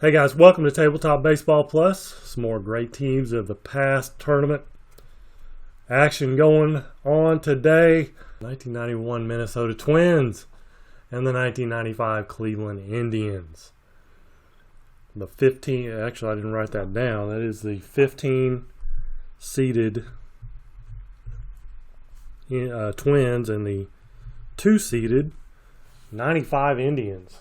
Hey guys, welcome to Tabletop Baseball Plus. Some more great teams of the past tournament action going on today. 1991 Minnesota Twins and the 1995 Cleveland Indians. The 15, actually I didn't write that down. That is the 15 seeded Twins and the 2 seeded 95 Indians.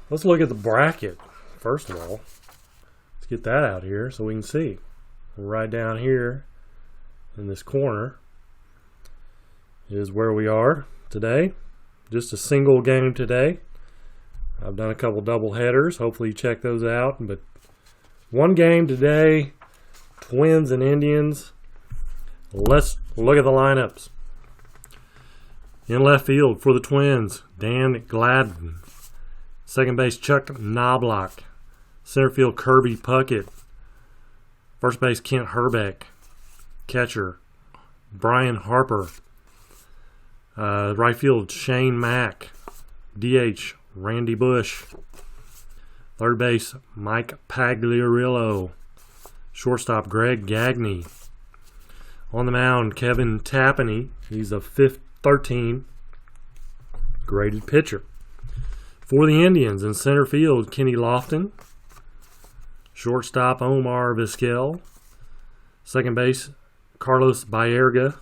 Let's look at the bracket, first of all. Let's get that out here so we can see. Right down here in this corner is where we are today. Just a single game today. I've done a couple double headers. Hopefully you check those out. But one game today, Twins and Indians. Let's look at the lineups. In left field for the Twins, Dan Gladden. Second base, Chuck Knobloch. Center field, Kirby Puckett. First base, Kent Herbeck. Catcher, Brian Harper. Right field, Shane Mack. DH, Randy Bush. Third base, Mike Pagliarillo. Shortstop, Greg Gagne. On the mound, Kevin Tapani. He's a 13 graded pitcher. For the Indians, in center field, Kenny Lofton. Shortstop, Omar Vizquel. Second base, Carlos Baerga.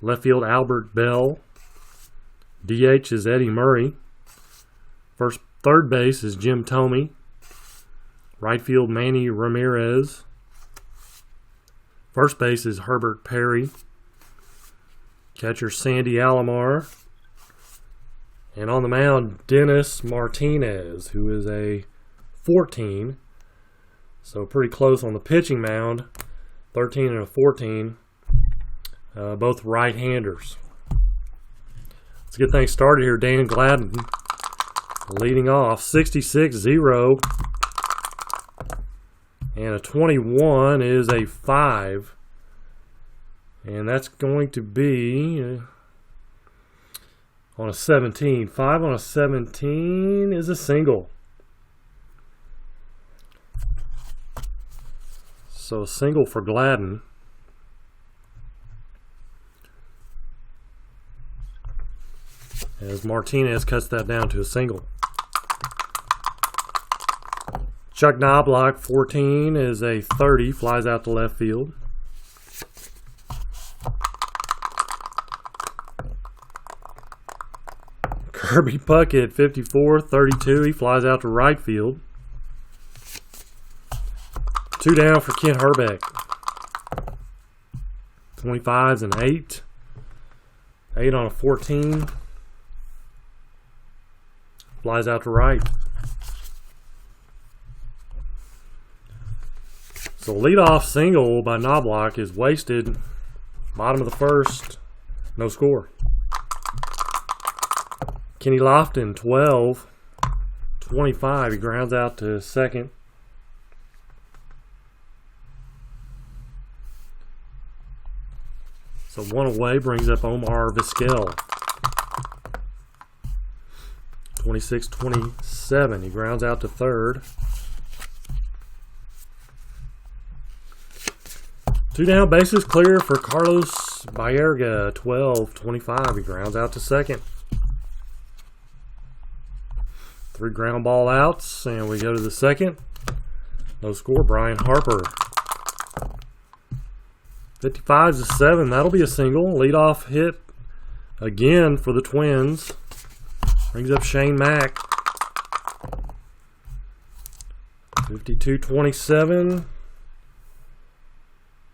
Left field, Albert Bell. DH is Eddie Murray. Third base is Jim Thome. Right field, Manny Ramirez. First base is Herbert Perry. Catcher, Sandy Alomar. And on the mound, Dennis Martinez, who is a 14. So pretty close on the pitching mound. 13 and a 14. Both right-handers. Let's get things started here. Dan Gladden leading off. 66-0. And a 21 is a 5. And that's going to be... on a 17. 5 on a 17 is a single. So a single for Gladden. As Martinez cuts that down to a single. Chuck Knobloch, 14, is a 30. Flies out to left field. Kirby Puckett, 54, 32. He flies out to right field. 2 down for Kent Herbeck. 25's an 8. 8 on a 14. Flies out to right. So leadoff single by Knobloch is wasted. Bottom of the first. No score. Kenny Lofton, 12, 25. He grounds out to second. So one away brings up Omar Vizquel. 26-27. He grounds out to third. 2 down, bases clear for Carlos Baerga. 12-25. He grounds out to second. 3 ground ball outs, and we go to the second. No score, Brian Harper. 55's a 7. That'll be a single. Leadoff hit again for the Twins. Brings up Shane Mack. 52-27.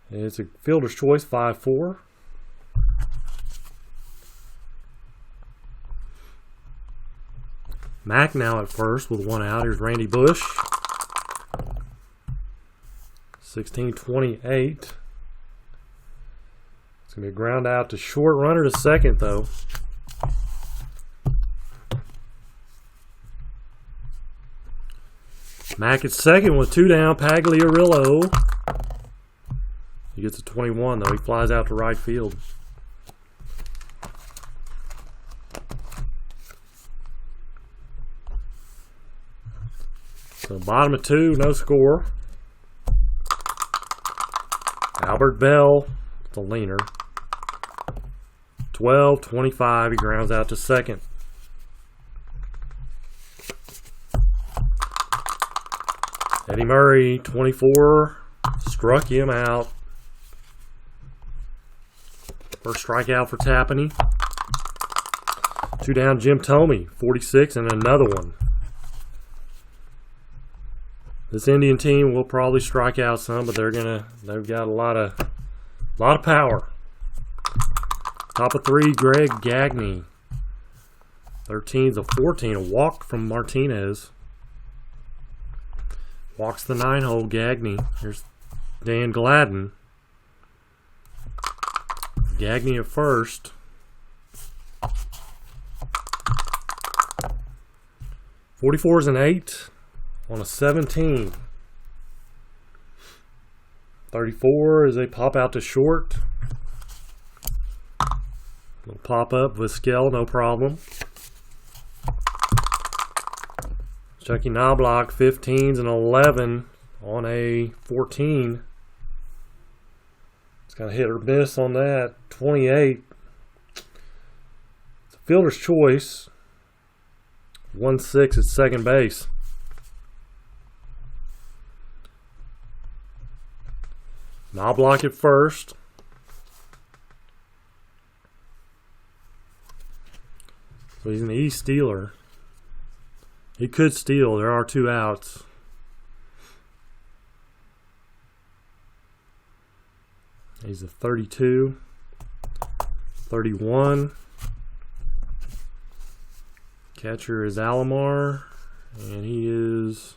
It's a fielder's choice, 5-4. Mack now at first with 1 out. Here's Randy Bush. 16-28. It's going to be a ground out to short. Runner to second, though. Mack at second with 2 down. Pagliarillo. He gets a 21, though. He flies out to right field. So bottom of 2, no score. Albert Bell, the leaner. 12-25, he grounds out to second. Eddie Murray, 24, struck him out. First strikeout for Tapani. 2 down, Jim Thome, 46, and another one. This Indian team will probably strike out some, but they've got a lot of power. Top of 3, Greg Gagne. 13's a 14, a walk from Martinez. Walks the 9-hole, Gagne. Here's Dan Gladden. Gagne at first. 44's an 8 on a 17. 34 is a pop out to short. Little pop up with Skell, no problem. Chucky Knobloch, 15's an 11 on a 14. It's got a hit or miss on that. 28. It's a fielder's choice. 1-6 at second base. Knobloch at first. So he's an East stealer. He could steal. There are 2 outs. He's a 32. 31. Catcher is Alomar. And he is...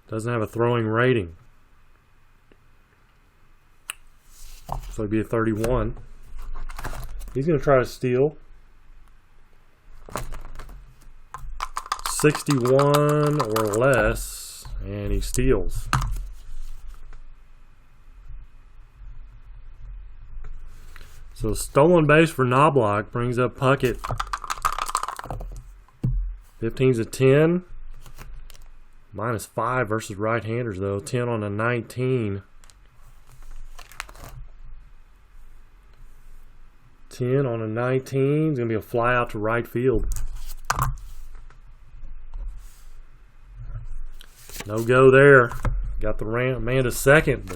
doesn't have a throwing rating. So it'd be a 31. He's going to try to steal. 61 or less, and he steals. So stolen base for Knobloch brings up Puckett. 15's a 10. -5 versus right-handers, though. 10 on a 19. 10 on a 19 is going to be a fly out to right field. No go there. Got the man to second,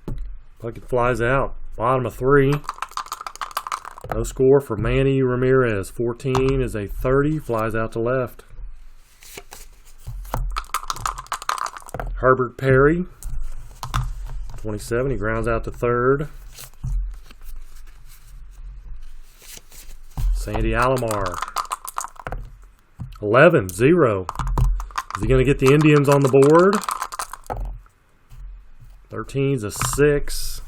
but Puckett flies out. Bottom of 3. No score for Manny Ramirez. 14 is a 30. Flies out to left. Herbert Perry. 27. He grounds out to third. Sandy Alomar. 11-0. Is he going to get the Indians on the board? 13's a 6.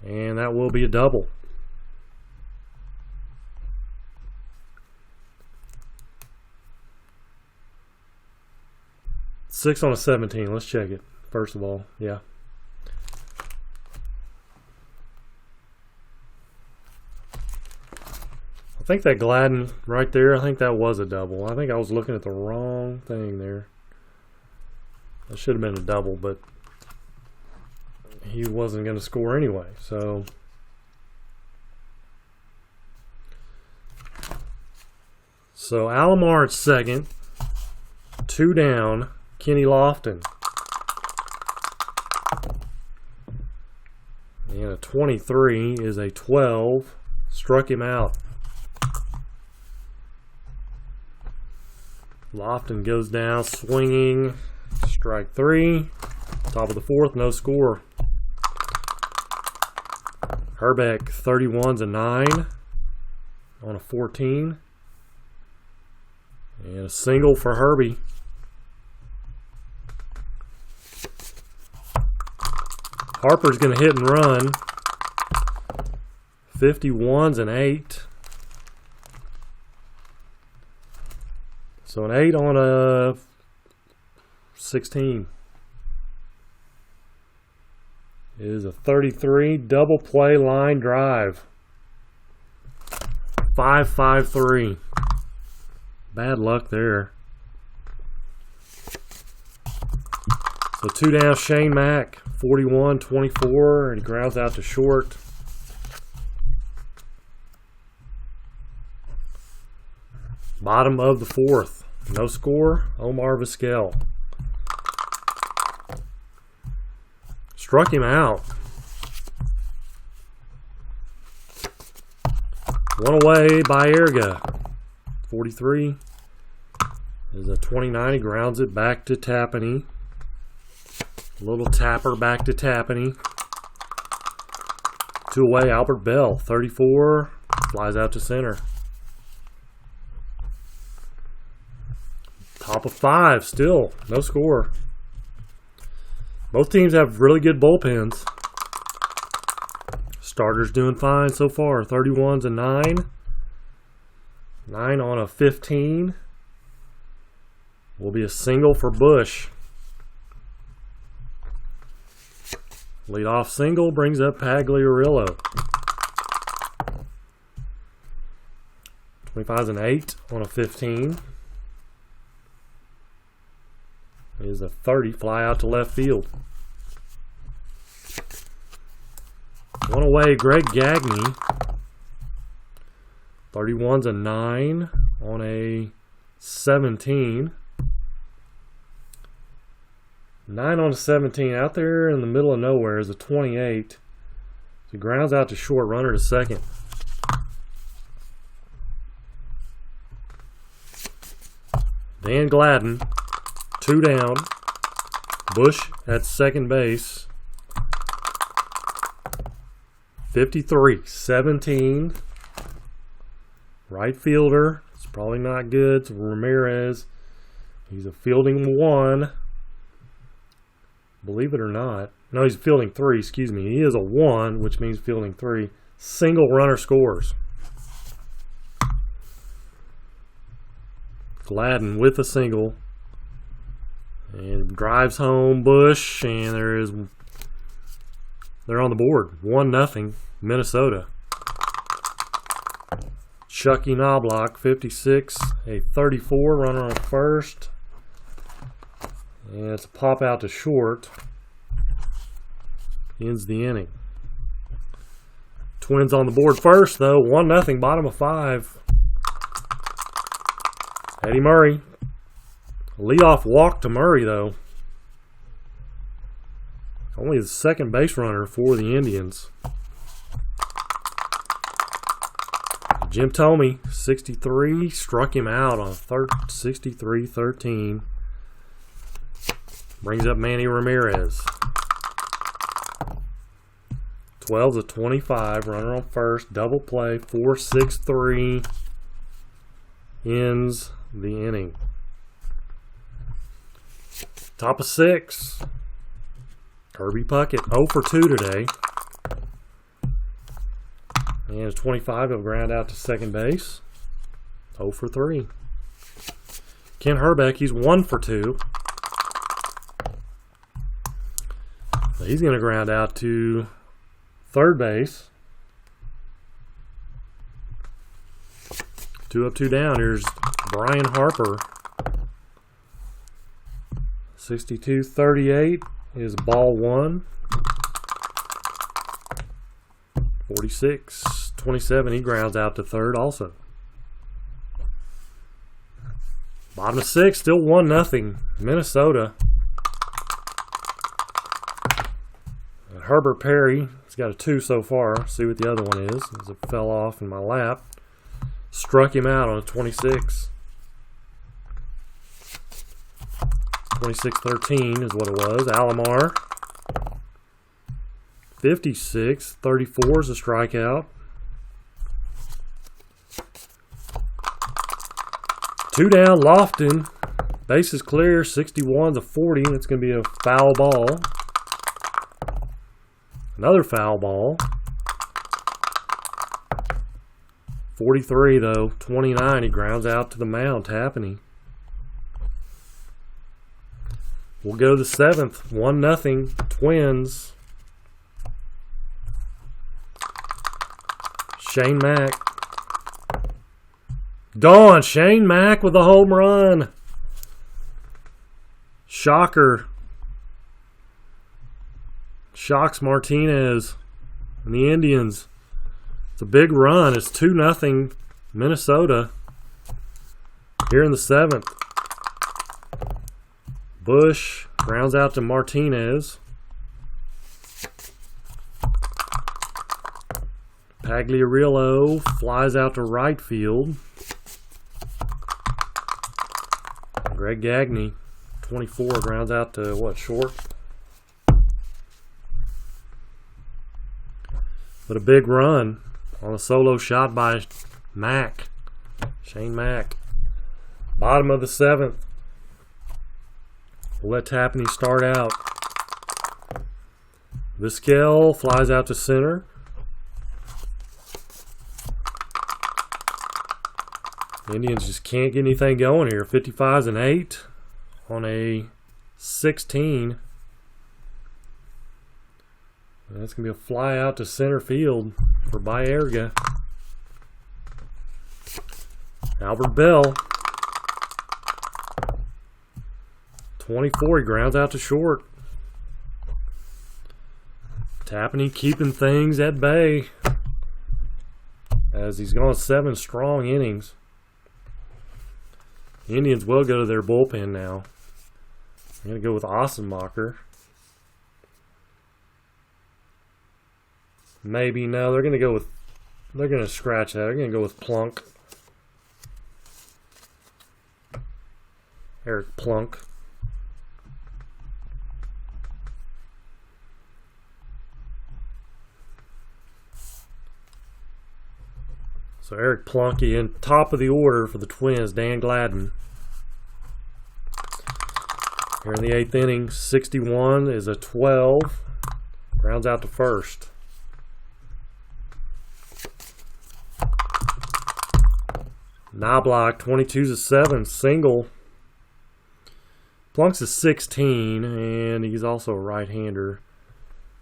And that will be a double. 6 on a 17. Let's check it. First of all, yeah. I think that Gladden right there, I think that was a double. I think I was looking at the wrong thing there. That should have been a double, but he wasn't going to score anyway. So Alomar at second. 2 down. Kenny Lofton. And a 23 is a 12. Struck him out. Lofton goes down swinging. Strike 3. Top of the 4th, no score. Herbeck, 31's a 9 on a 14. And a single for Herbie. Harper's going to hit and run. 51's an 8. So an 8 on a 16 is a 33 double play line drive. 5-5-3. Bad luck there. So 2 down, Shane Mack, 41-24, and he grounds out to short. Bottom of the 4th. No score, Omar Vizquel. Struck him out. One away by Erga. 43 is a 29. He grounds it back to Tapani. Little tapper back to Tapani. 2 away, Albert Bell. 34 flies out to center. Top of 5 still. No score. Both teams have really good bullpens. Starters doing fine so far. 31's a 9. 9 on a 15. Will be a single for Bush. Leadoff single brings up Pagliarillo. 25's an 8 on a 15. Is a 30 fly out to left field. One away, Greg Gagne. 31's a 9 on a 17. 9 on a 17. Out there in the middle of nowhere is a 28. So he grounds out to short, runner to second. Dan Gladden. 2 down. Bush at second base. 53-17. Right fielder. It's probably not good. It's Ramirez. He's a fielding 1. Believe it or not. No, he's fielding 3. Excuse me. He is a 1, which means fielding 3. Single runner scores. Gladden with a single. And drives home Bush, and they're on the board. 1-0, Minnesota. Chucky Knobloch, 56, a 34, runner on first. And it's a pop out to short. Ends the inning. Twins on the board first, though. 1-0, bottom of 5. Eddie Murray. Leadoff walk to Murray, though. Only the second base runner for the Indians. Jim Thome, 63, struck him out on 63-13. Brings up Manny Ramirez. 12's a 25, runner on first, double play, 4-6-3. Ends the inning. Top of 6. Kirby Puckett, 0 for 2 today. And his 25 will ground out to second base. 0 for 3. Ken Herbeck, he's 1 for 2. So he's going to ground out to third base. 2 up, 2 down. Here's Brian Harper. 62-38 is ball 1. 46-27, he grounds out to third also. Bottom of 6, still 1-0, Minnesota. And Herbert Perry, he's got a 2 so far. See what the other one is, as it fell off in my lap. Struck him out on a 26. 26-13 is what it was. Alomar. 56-34 is a strikeout. 2 down, Lofton. Base is clear. 61's a 40. That's going to be a foul ball. Another foul ball. 43 though. 29. He grounds out to the mound. Tapani. We'll go to the 7th. 1-0. Twins. Shane Mack. Gone. Shane Mack with a home run. Shocker. Shocks Martinez and the Indians. It's a big run. It's 2-0 Minnesota here in the 7th. Bush grounds out to Martinez. Pagliarillo flies out to right field. Greg Gagne, 24, grounds out to what, short? But a big run on a solo shot by Mack. Shane Mack. Bottom of the 7th. We'll let Tapani start out. Vizquel flies out to center. Indians just can't get anything going here. 55's an 8 on a 16. That's going to be a fly out to center field for Baerga. Albert Bell. 24, he grounds out to short. Tapani keeping things at bay as he's gone 7 strong innings. The Indians will go to their bullpen now. I'm going to go with Ossenmacher. Maybe, no, they're going to scratch that. They're going to go with Plunk. Eric Plunk. So Eric Plunky in top of the order for the Twins, Dan Gladden. Here in the 8th inning, 61 is a 12. Rounds out to first. Knobloch, 22's a 7, single. Plunk's a 16, and he's also a right-hander.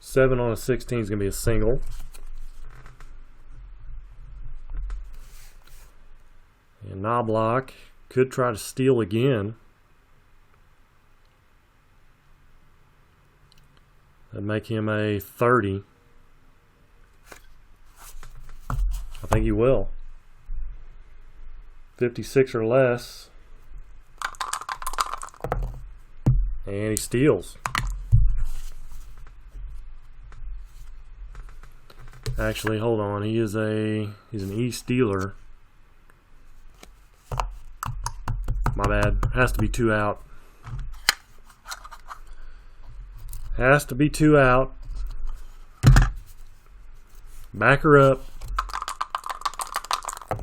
7 on a 16 is going to be a single. And Knobloch could try to steal again. That'd make him a 30. I think he will. 56 or less. And he steals. Actually, hold on. He's an E-stealer. My bad. Has to be 2 out. Has to be 2 out. Back her up.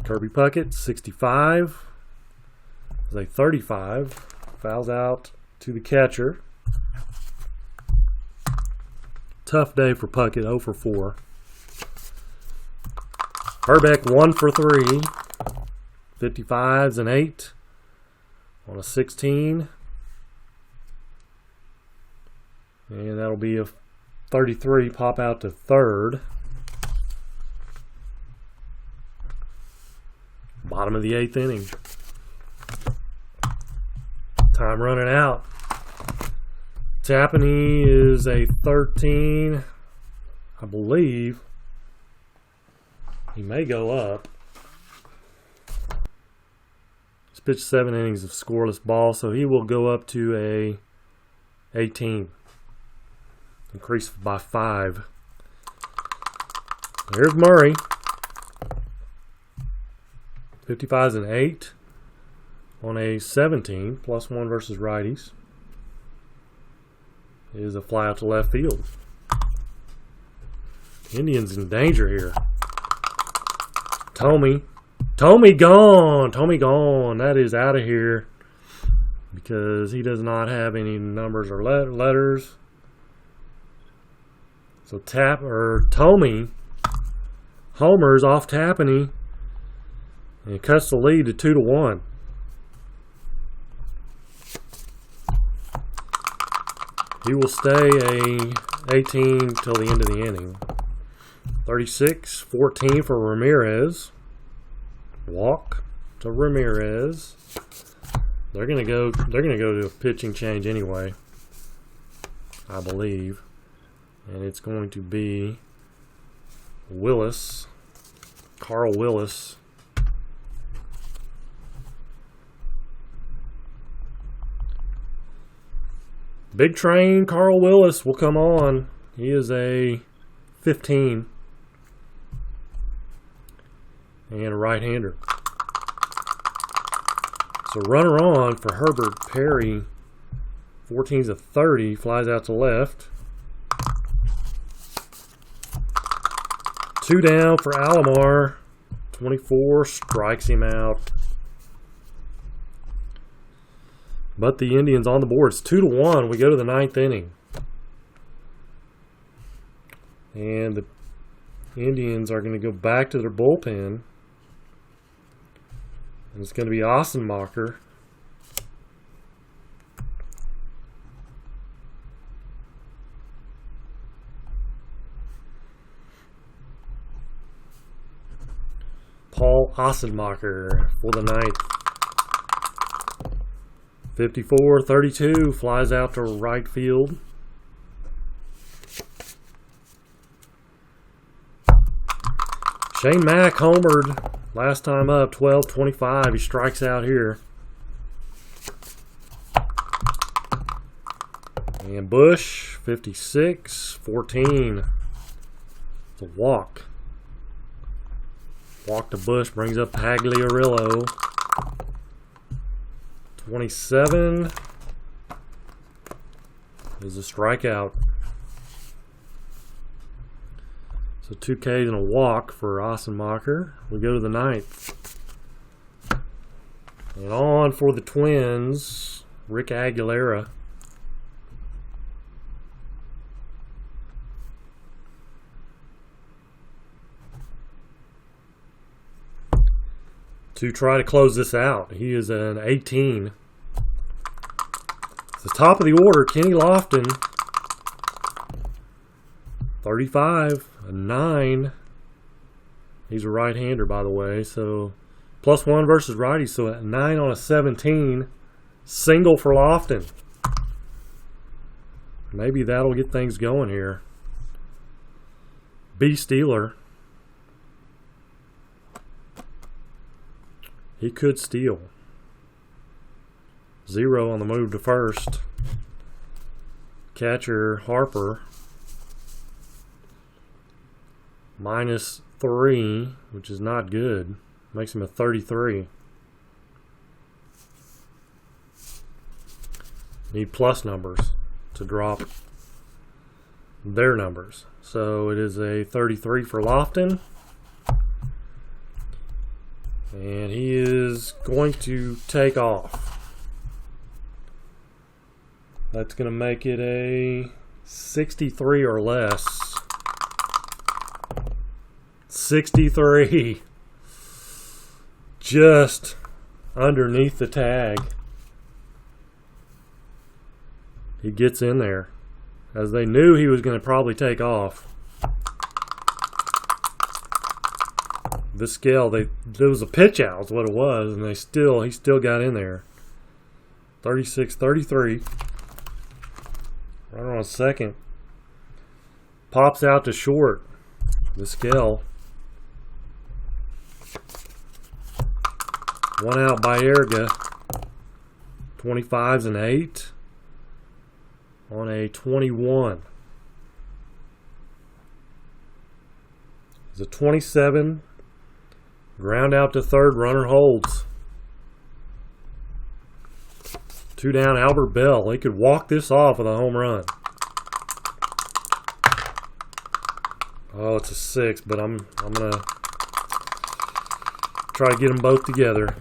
Kirby Puckett, 65. Is a 35. Fouls out to the catcher. Tough day for Puckett, 0 for 4. Herbeck, 1 for 3. 55's an 8 on a 16. And that'll be a 33, pop out to third. Bottom of the 8th inning. Time running out. Tapani is a 13. I believe he may go up. He's pitched 7 innings of scoreless ball, so he will go up to a 18. Increase by 5. Here's Murray. 55's an 8 on a 17. +1 versus righties. It is a fly out to left field. Indians in danger here. Tommy gone. Tommy gone. That is out of here because he does not have any numbers or letters. So Tommy homers off Tapani and cuts the lead to 2-1. He will stay a 18 till the end of the inning. 36-14 for Ramirez. Walk. to Ramirez. They're gonna go to a pitching change anyway, I believe. And it's going to be Willis. Carl Willis. Big Train Carl Willis will come on. He is a 15 and a right-hander. So runner on for Herbert Perry. 14's a 30, flies out to left. 2 down for Alomar. 24 strikes him out. But the Indians on the board. It's 2-1. We go to the 9th inning. And the Indians are going to go back to their bullpen. And it's going to be Ossenmacher. Paul Ossenmacher for the 9th. 54-32, flies out to right field. Shane Mack homered last time up, 12-25. He strikes out here. And Bush, 56-14. It's a walk. Walk to Bush brings up Pagliarillo. 27 is a strikeout. So 2 Ks and a walk for Ossenmacher. We go to the 9th. And on for the Twins, Rick Aguilera. To try to close this out. He is an 18. It's the top of the order, Kenny Lofton. 35, a 9. He's a right-hander, by the way. So +1 versus righty. So a 9 on a 17. Single for Lofton. Maybe that'll get things going here. B. Steeler. He could steal. 0 on the move to first. Catcher Harper. -3, which is not good. Makes him a 33. Need plus numbers to drop their numbers. So it is a 33 for Lofton. And he is going to take off. That's going to make it a 63 or less. 63. Just underneath the tag. He gets in there. As they knew he was going to probably take off. The scale, there was a pitch out is what it was, and he still got in there. 36-33. Runner on second. Pops out to short. The scale. 1 out by Erga. 25's an 8 on a 21. It's a 27. Ground out to third, runner holds. 2 down, Albert Bell. He could walk this off with a home run. Oh, it's a 6, but I'm gonna try to get them both together.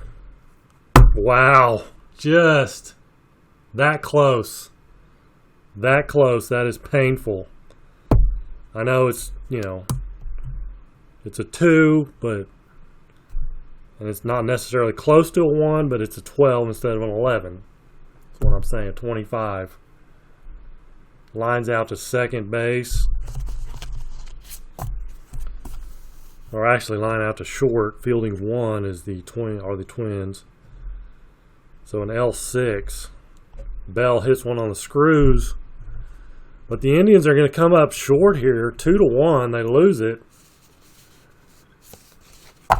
Wow, just that close. That close. That is painful. I know it's, it's a 2, but and it's not necessarily close to a 1, but it's a 12 instead of an 11. That's what I'm saying, 25. Lines out to second base. or actually line out to short. Fielding 1 is the Twins. So an L6. Bell hits one on the screws. But the Indians are going to come up short here, 2-1. They lose it.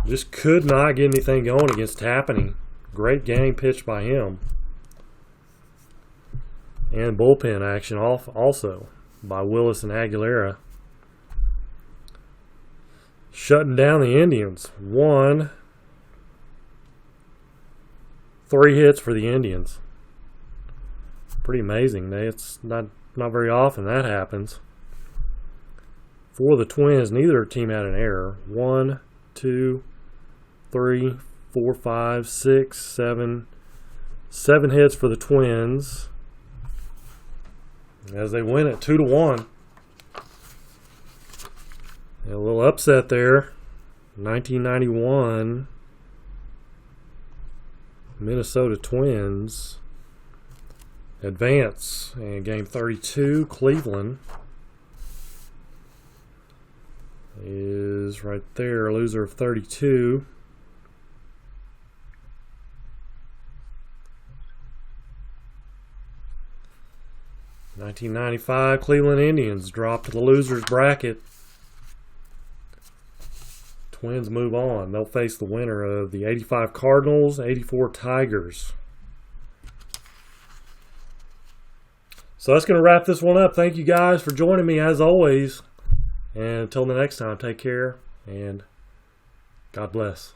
Just could not get anything going against Tapani. Great game pitched by him. And bullpen action also by Willis and Aguilera. Shutting down the Indians. 3 hits for the Indians. Pretty amazing. It's not very often that happens. For the Twins, neither team had an error. 1, 2, 3, 4, 5, 6, 7. 7 hits for the Twins as they win it 2-1. A little upset there. 1991 Minnesota Twins advance in game 32. Cleveland is right there, loser of 32. '95 Cleveland Indians drop to the losers bracket. Twins move on. They'll face the winner of the 85 Cardinals, 84 Tigers. So that's going to wrap this one up. Thank you guys for joining me as always. And until the next time, take care and God bless.